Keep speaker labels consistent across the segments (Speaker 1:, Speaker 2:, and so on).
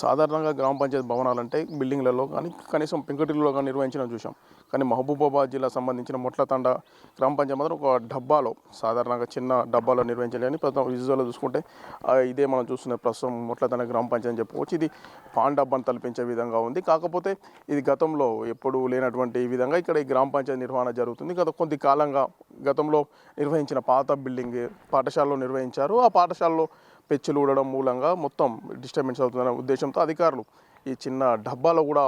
Speaker 1: సాధారణంగా గ్రామ పంచాయతీ భవనాలంటే బిల్డింగ్లలో కానీ కనీసం పెంకుటిల్లులో కానీ నిర్వహించడం చూసాం. కానీ మహబూబాబాద్ జిల్లా సంబంధించిన మొట్లతండ గ్రామ పంచాయతీ మాత్రం ఒక డబ్బాలో సాధారణంగా చిన్న డబ్బాలో నిర్వహించలేని ప్రస్తుతం విజువల్లో చూసుకుంటే ఇదే మనం చూస్తున్న ప్రస్తుతం మొట్లతండ గ్రామ పంచాయతీ అని చెప్పుకోవచ్చు. ఇది పాన్ డబ్బాను తలపించే విధంగా ఉంది. కాకపోతే ఇది గతంలో ఎప్పుడూ లేనటువంటి విధంగా ఇక్కడ ఈ గ్రామ పంచాయతీ నిర్వహణ జరుగుతుంది. గత కొద్ది కాలంగా గతంలో నిర్వహించిన పాత బిల్డింగ్ పాఠశాలలో నిర్వహించారు. ఆ పాఠశాలలో పెచ్చులు ఊడడం మూలంగా మొత్తం డిస్టర్బెన్స్ అవుతుందనే ఉద్దేశంతో అధికారులు ఈ చిన్న డబ్బాలో కూడా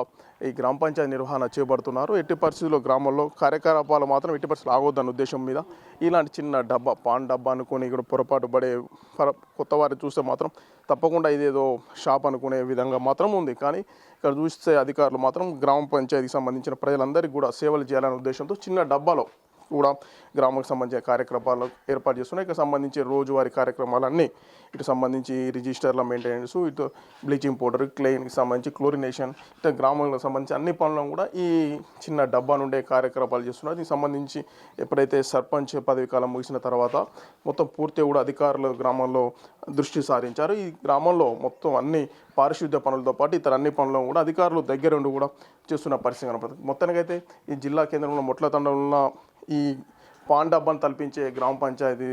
Speaker 1: ఈ గ్రామ పంచాయతీ నిర్వహణ చేపడుతున్నారు. ఎట్టి పరిస్థితుల్లో గ్రామంలో కార్యకలాపాలు మాత్రం ఎట్టి పరిస్థితులు ఆగొద్దన్న ఉద్దేశం మీద ఇలాంటి చిన్న డబ్బా పాన్ డబ్బా అనుకుని ఇక్కడ పొరపాటు పడే కొత్త వారు చూస్తే మాత్రం తప్పకుండా ఇదేదో షాప్ అనుకునే విధంగా మాత్రం ఉంది. కానీ ఇక్కడ చూస్తే అధికారులు మాత్రం గ్రామ పంచాయతీకి సంబంధించిన ప్రజలందరికీ కూడా సేవలు చేయాలనే ఉద్దేశంతో చిన్న డబ్బాలో కూడా గ్రామానికి సంబంధించిన కార్యక్రమాలు ఏర్పాటు చేస్తున్నాయి. ఇక్కడ సంబంధించి రోజువారీ కార్యక్రమాలన్నీ ఇటు సంబంధించి రిజిస్టర్ల మెయింటెనెన్స్, ఇటు బ్లీచింగ్ పౌడర్, క్లీన్కి సంబంధించి క్లోరినేషన్, ఇటు గ్రామాలకు సంబంధించి అన్ని పనులను కూడా ఈ చిన్న డబ్బా నుండే కార్యక్రమాలు చేస్తున్నారు. దీనికి సంబంధించి ఎప్పుడైతే సర్పంచ్ పదవి కాలం ముగిసిన తర్వాత మొత్తం పూర్తిగా కూడా అధికారులు గ్రామంలో దృష్టి సారించారు. ఈ గ్రామంలో మొత్తం అన్ని పారిశుద్ధ్య పనులతో పాటు ఇతర అన్ని పనులను కూడా అధికారులు దగ్గరుండి కూడా చేస్తున్న పరిస్థితి కనపడుతుంది. మొత్తానికైతే ఈ జిల్లా కేంద్రంలో మొట్లతండలో ఉన్న ఈ పాన్ డబ్బాను తలపించే గ్రామ పంచాయతీ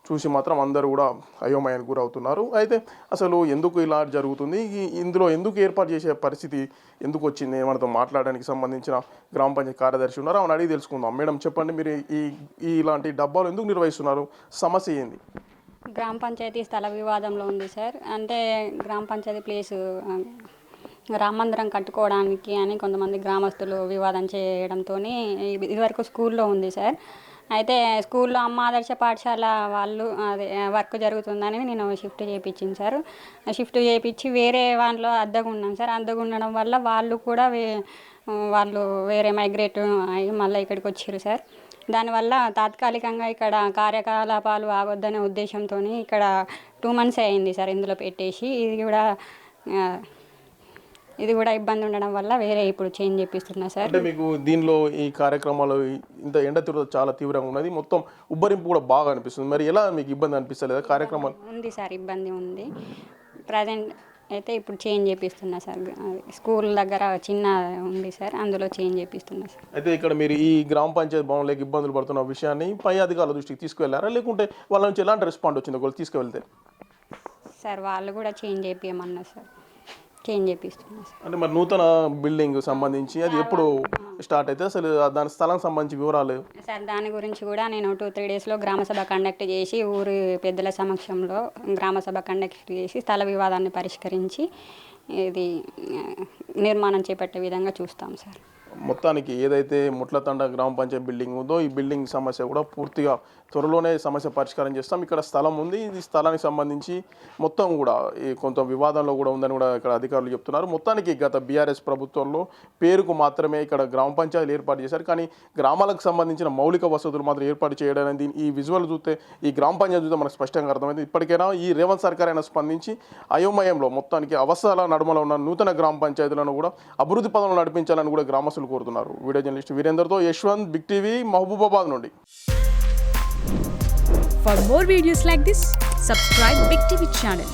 Speaker 1: చూసి మాత్రం అందరూ కూడా అయోమయానికి గురవుతున్నారు. అయితే అసలు ఎందుకు ఇలా జరుగుతుంది, ఇందులో ఎందుకు ఏర్పాటు చేసే పరిస్థితి ఎందుకు వచ్చింది, మనతో మాట్లాడడానికి సంబంధించిన గ్రామ పంచాయతీ కార్యదర్శి ఉన్నారు, ఆమెను అడిగి తెలుసుకుందాం. మేడం చెప్పండి, మీరు ఇలాంటి డబ్బాలు ఎందుకు నిర్వహిస్తున్నారు, సమస్య ఏంది?
Speaker 2: గ్రామ పంచాయతీ స్థల వివాదంలో ఉంది సార్. అంటే గ్రామ పంచాయతీ ప్లేసు రామ మందిరం కట్టుకోవడానికి అని కొంతమంది గ్రామస్తులు వివాదం చేయడంతో ఇదివరకు స్కూల్లో ఉంది సార్. అయితే స్కూల్లో అమ్మ ఆదర్శ పాఠశాల వాళ్ళు అదే వర్క్ జరుగుతుందని నేను షిఫ్ట్ చేయించింది సార్. షిఫ్ట్ చేయించి వేరే వాళ్ళలో అద్దెగా ఉన్నాను సార్. అద్దెగా ఉండడం వల్ల వాళ్ళు కూడా వాళ్ళు వేరే మైగ్రేట్ అయ్యి మళ్ళీ ఇక్కడికి వచ్చారు సార్. దానివల్ల తాత్కాలికంగా ఇక్కడ కార్యకలాపాలు ఆగొద్దనే ఉద్దేశంతో ఇక్కడ 2 months అయింది సార్ ఇందులో పెట్టేసి. ఇది కూడా ఇబ్బంది ఉండడం వల్ల వేరే ఇప్పుడు చేంజ్ చేపిస్తున్నా సార్.
Speaker 1: అంటే మీకు దీనిలో ఈ కార్యక్రమాలు ఇంత ఎండ తీవ్రత చాలా తీవ్రంగా ఉన్నది, మొత్తం ఉబ్బరింపు కూడా బాగా అనిపిస్తుంది. మరి ఎలా మీకు ఇబ్బంది అనిపిస్తలేదా కార్యక్రమాలు?
Speaker 2: ఉంది సార్, ఇబ్బంది ఉంది. ప్రజెంట్ అయితే ఇప్పుడు చేంజ్ చేపిస్తున్నా సార్. స్కూల్ దగ్గర చిన్న ఉంది సార్, అందులో చేంజ్ చేపిస్తున్నా సార్.
Speaker 1: అయితే ఇక్కడ మీరు ఈ గ్రామ పంచాయతీ భవన్లోకి ఇబ్బందులు పడుతున్న విషయాన్ని పై అధికారుల దృష్టికి తీసుకువెళ్ళారా, లేకుంటే వాళ్ళ నుంచి ఎలాంటి రెస్పాండ్ వచ్చిందో వాళ్ళు తీసుకువెళ్తే?
Speaker 2: సార్ వాళ్ళు కూడా చేంజ్ చేపియమన్నారు సార్, చేంజ్ చేపిస్తున్నా సార్.
Speaker 1: అంటే మరి నూతన బిల్డింగ్ సంబంధించి అది ఎప్పుడు స్టార్ట్ అయితే అసలు దాని స్థలం సంబంధించి వివరాలు
Speaker 2: సార్? దాని గురించి కూడా నేను 2-3 daysలో గ్రామసభ కండక్ట్ చేసి ఊరి పెద్దల సమక్షంలో గ్రామసభ కండక్ట్ చేసి స్థల వివాదాన్ని పరిష్కరించి ఇది నిర్మాణం చేపట్టే విధంగా చూస్తాం సార్.
Speaker 1: మొత్తానికి ఏదైతే ముట్లతండ గ్రామ పంచాయతీ బిల్డింగ్ ఉందో ఈ బిల్డింగ్ సమస్య కూడా పూర్తిగా త్వరలోనే సమస్య పరిష్కారం చేస్తాం. ఇక్కడ స్థలం ఉంది, ఈ స్థలానికి సంబంధించి మొత్తం కూడా ఈ కొంత వివాదంలో కూడా ఉందని కూడా ఇక్కడ అధికారులు చెప్తున్నారు. మొత్తానికి గత బీఆర్ఎస్ ప్రభుత్వంలో పేరుకు మాత్రమే ఇక్కడ గ్రామ పంచాయతీలు ఏర్పాటు చేశారు, కానీ గ్రామాలకు సంబంధించిన మౌలిక వసతులు మాత్రం ఏర్పాటు చేయడం అనేది ఈ విజువల్ చూస్తే ఈ గ్రామ పంచాయతీ చూస్తే మనకు స్పష్టంగా అర్థమైంది. ఇప్పటికైనా ఈ రేవంత్ సర్కార్ అయినా స్పందించి అయోమయంలో మొత్తానికి అవసరాల నడుమలో ఉన్న నూతన గ్రామ పంచాయతీలను కూడా అభివృద్ధి పదంలో నడిపించాలని కూడా గ్రామస్తులు కోరుతున్నారు. వీడియో జర్నలిస్ట్ వీరేందర్తో యశ్వంత్, బిగ్ టీవీ, మహబూబాబాద్ నుండి.
Speaker 3: For more videos like this, subscribe Big TV channel.